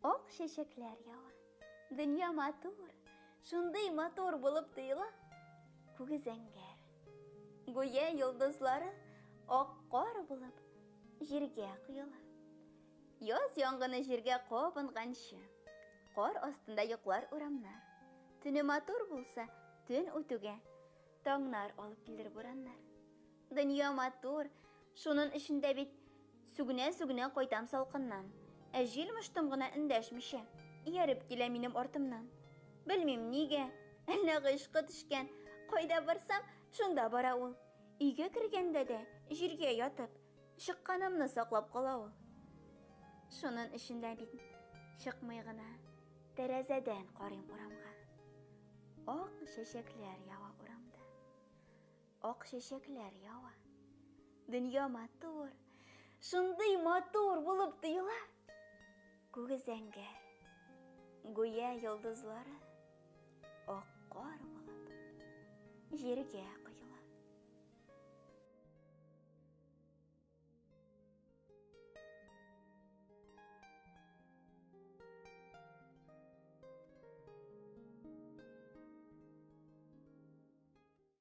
Ак чәчәкләр ява. Дөнья матур, шундый матур булып тоела. Күге зәңгәр. Гүя йолдызлары ак кар булып җиргә коела. Яз яңгыны җиргә кабынганчы, кар астында йоклар урамнар. Төне матур булса, төн үтүгә таңнар алып килер бураннар. Дөнья матур, шуның эчендә бит сүгенә-сүгенә кайтам салкыннан. Ә җил мыштым гына эндәшмичә, ияреп килә минем артымнан. Белмим нигә, әллә гыйшкы төшкән, кайда барсам, шунда бара ул. Өйгә кергәндә дә, җиргә ятып, чыкканымны саклап кала ул. Шуның эчендә бит чыкмый гына, тәрәзәдән карыйм урамга. Ак чәчәкләр ява урамда. Ак чәчәкләр ява. Дөнья матур, шундый матур булып тоела. Күге зәңгәр, гүя йолдызлары ак кар булып җиргә коела.